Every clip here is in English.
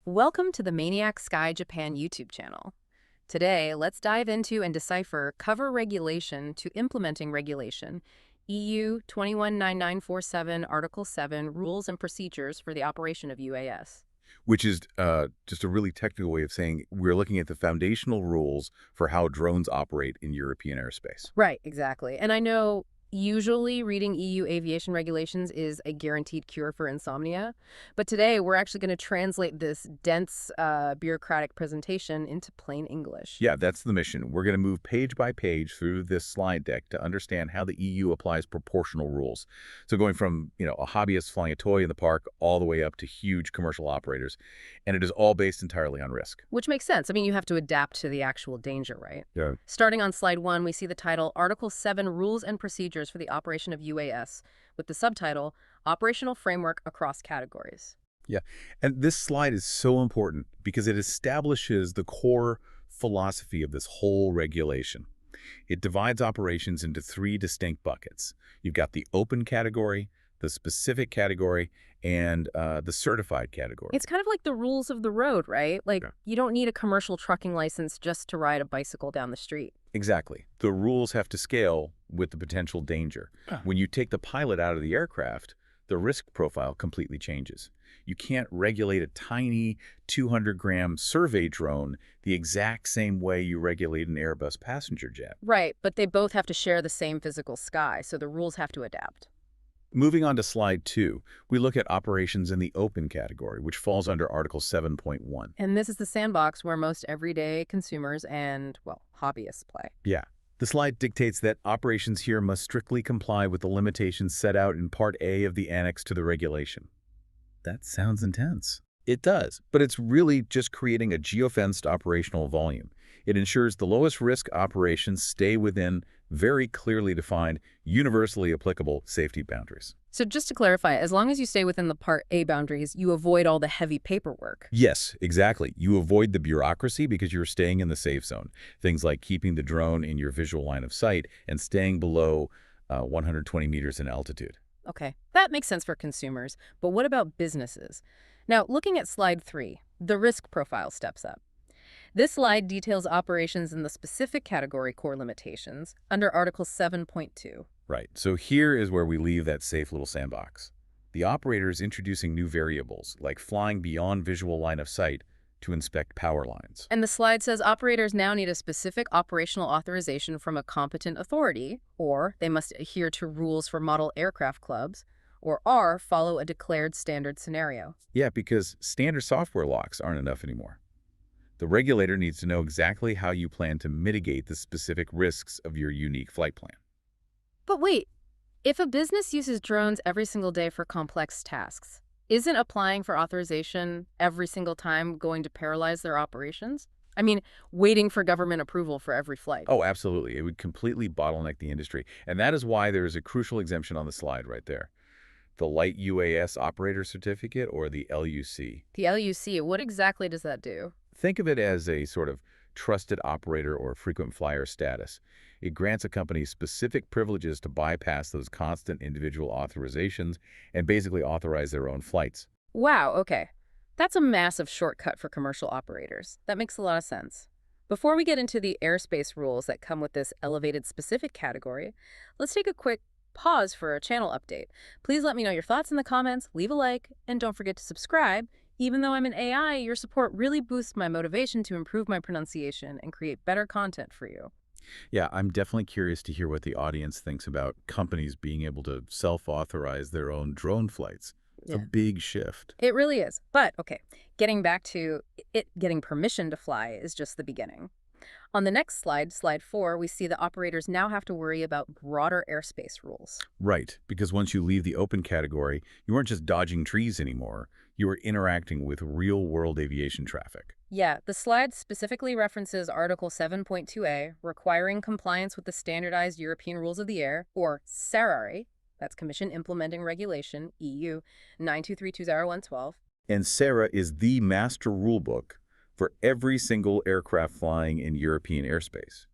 Welcome to the Maniac Sky Japan YouTube channel. Today, let's dive into and decipher Cover Regulation to Implementing Regulation, EU 219947 Article 7 Rules and Procedures for the Operation of UAS. Which is just a really technical way of saying we're looking at the foundational rules for how drones operate in European airspace. Right, exactly. And I know usually reading EU aviation regulations is a guaranteed cure for insomnia, but today we're actually going to translate this dense bureaucratic presentation into plain English. Yeah, that's the mission. We're going to move page by page through this slide deck to understand how the EU applies proportional rules. So going from, a hobbyist flying a toy in the park all the way up to huge commercial operators. And it is all based entirely on risk. Which makes sense. I mean, you have to adapt to the actual danger, right? Yeah. Starting on slide 1, we see the title, Article 7 Rules and Procedures for the Operation of UAS, with the subtitle, Operational Framework Across Categories. Yeah. And this slide is so important because it establishes the core philosophy of this whole regulation. It divides operations into three distinct buckets. You've got the open category, the specific category, and the certified category. It's kind of like the rules of the road, right? Like, Yeah. you don't need a commercial trucking license just to ride a bicycle down the street. Exactly. The rules have to scale with the potential danger. When you take the pilot out of the aircraft, the risk profile completely changes. You can't regulate a tiny 200-gram survey drone the exact same way you regulate an Airbus passenger jet. Right, but they both have to share the same physical sky, so the rules have to adapt. Moving on to slide 2, we look at operations in the open category, which falls under Article 7.1. And this is the sandbox where most everyday consumers and, well, hobbyists play. Yeah. The slide dictates that operations here must strictly comply with the limitations set out in Part A of the annex to the regulation. That sounds intense. It does, but it's really just creating a geofenced operational volume. It ensures the lowest risk operations stay within very clearly defined, universally applicable safety boundaries. So just to clarify, as long as you stay within the Part A boundaries, you avoid all the heavy paperwork. Yes, exactly. You avoid the bureaucracy because you're staying in the safe zone. Things like keeping the drone in your visual line of sight and staying below 120 meters in altitude. Okay, that makes sense for consumers, but what about businesses? Now, looking at slide 3, the risk profile steps up. This slide details operations in the specific category core limitations under Article 7.2. Right. So here is where we leave that safe little sandbox. The operator is introducing new variables, like flying beyond visual line of sight to inspect power lines. And the slide says operators now need a specific operational authorization from a competent authority, or they must adhere to rules for model aircraft clubs, or R, follow a declared standard scenario. Yeah, because standard software locks aren't enough anymore. The regulator needs to know exactly how you plan to mitigate the specific risks of your unique flight plan. But wait, if a business uses drones every single day for complex tasks, isn't applying for authorization every single time going to paralyze their operations? I mean, waiting for government approval for every flight. Oh, absolutely. It would completely bottleneck the industry. And that is why there is a crucial exemption on the slide right there. The Light UAS Operator Certificate, or the LUC. The LUC, what exactly does that do? Think of it as a sort of trusted operator or frequent flyer status. It grants a company specific privileges to bypass those constant individual authorizations and basically authorize their own flights. Wow, okay. That's a massive shortcut for commercial operators. That makes a lot of sense. Before we get into the airspace rules that come with this elevated specific category, let's take a quick pause for a channel update. Please let me know your thoughts in the comments, leave a like, and don't forget to subscribe. Even though I'm an AI, your support really boosts my motivation to improve my pronunciation and create better content for you. Yeah, I'm definitely curious to hear what the audience thinks about companies being able to self-authorize their own drone flights. It's a big shift. It really is. But, okay, getting back to it, getting permission to fly is just the beginning. On the next slide, slide 4, we see that operators now have to worry about broader airspace rules. Right, because once you leave the open category, you aren't just dodging trees anymore. You are interacting with real-world aviation traffic. Yeah, the slide specifically references Article 7.2a, requiring compliance with the Standardized European Rules of the Air, or SARARI, that's Commission Implementing Regulation, EU 9232012. And SARA is the master rulebook for every single aircraft flying in European airspace.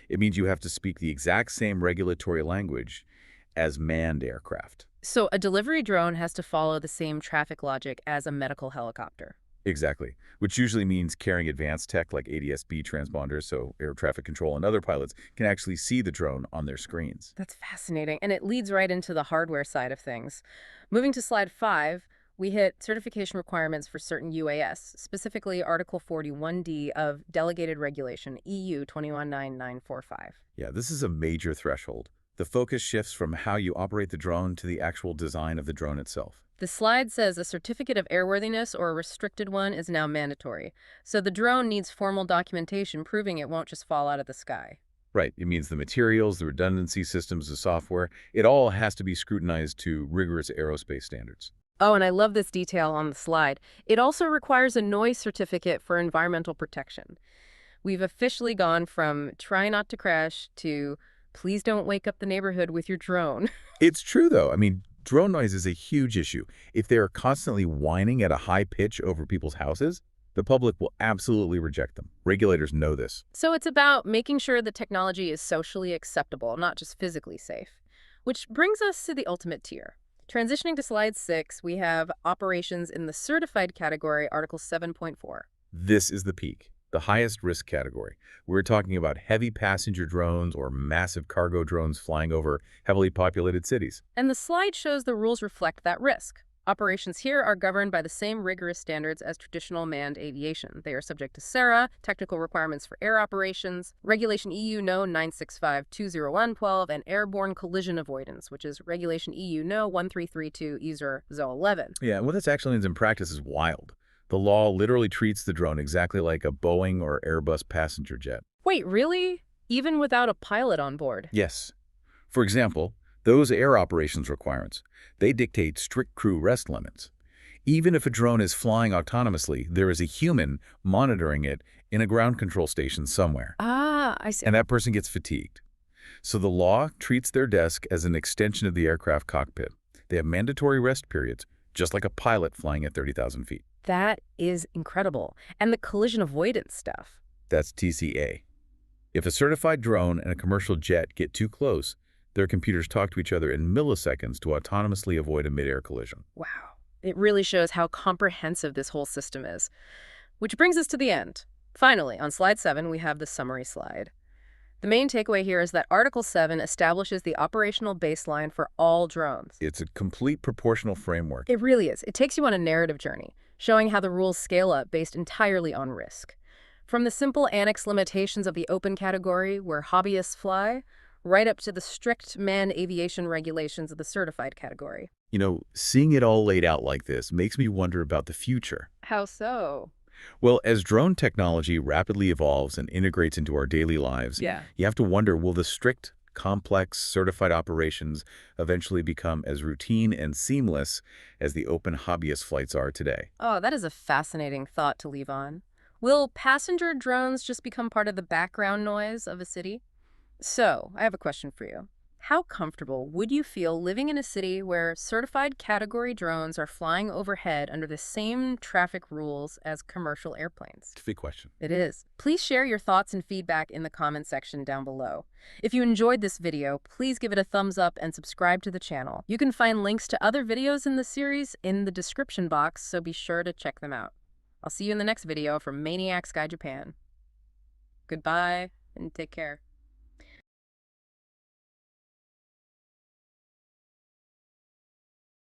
It means you have to speak the exact same regulatory language as manned aircraft. So a delivery drone has to follow the same traffic logic as a medical helicopter. Exactly, which usually means carrying advanced tech like ADS-B transponders so air traffic control and other pilots can actually see the drone on their screens. That's fascinating, and it leads right into the hardware side of things. Moving to slide 5, we hit certification requirements for certain UAS, specifically Article 41D of Delegated Regulation EU 219945. Yeah, this is a major threshold. The focus shifts from how you operate the drone to the actual design of the drone itself. The slide says a certificate of airworthiness or a restricted one is now mandatory, so the drone needs formal documentation proving it won't just fall out of the sky. Right, it means the materials, the redundancy systems, the software, it all has to be scrutinized to rigorous aerospace standards. Oh, and I love this detail on the slide. It also requires a noise certificate for environmental protection. We've officially gone from try not to crash to please don't wake up the neighborhood with your drone. It's true, though. I mean, drone noise is a huge issue. If they're constantly whining at a high pitch over people's houses, the public will absolutely reject them. Regulators know this. So it's about making sure the technology is socially acceptable, not just physically safe. Which brings us to the ultimate tier. Transitioning to slide 6, we have operations in the certified category, Article 7.4. This is the peak, the highest risk category. We're talking about heavy passenger drones or massive cargo drones flying over heavily populated cities. And the slide shows the rules reflect that risk. Operations here are governed by the same rigorous standards as traditional manned aviation. They are subject to SARA, technical requirements for air operations, Regulation EU No. 965-20112, and airborne collision avoidance, which is Regulation EU No. 1332 EASA 11. Yeah, what this actually means in practice is wild. The law literally treats the drone exactly like a Boeing or Airbus passenger jet. Wait, really? Even without a pilot on board? Yes. For example, those air operations requirements, they dictate strict crew rest limits. Even if a drone is flying autonomously, there is a human monitoring it in a ground control station somewhere, Ah, I see. and that person gets fatigued. So the law treats their desk as an extension of the aircraft cockpit. They have mandatory rest periods, just like a pilot flying at 30,000 feet. That is incredible. And the collision avoidance stuff. That's TCA. If a certified drone and a commercial jet get too close, their computers talk to each other in milliseconds to autonomously avoid a mid-air collision. Wow. It really shows how comprehensive this whole system is. Which brings us to the end. Finally, on slide 7, we have the summary slide. The main takeaway here is that Article 7 establishes the operational baseline for all drones. It's a complete proportional framework. It really is. It takes you on a narrative journey, showing how the rules scale up based entirely on risk. From the simple annex limitations of the open category, where hobbyists fly, right up to the strict manned aviation regulations of the certified category. You know, seeing it all laid out like this makes me wonder about the future. How so? Well, as drone technology rapidly evolves and integrates into our daily lives, Yeah. you have to wonder, will the strict, complex, certified operations eventually become as routine and seamless as the open hobbyist flights are today? Oh, that is a fascinating thought to leave on. Will passenger drones just become part of the background noise of a city? So, I have a question for you. How comfortable would you feel living in a city where certified category drones are flying overhead under the same traffic rules as commercial airplanes? It's a big question. It is. Please share your thoughts and feedback in the comment section down below. If you enjoyed this video, please give it a thumbs up and subscribe to the channel. You can find links to other videos in the series in the description box, so be sure to check them out. I'll see you in the next video from Maniac Sky Japan. Goodbye, and take care.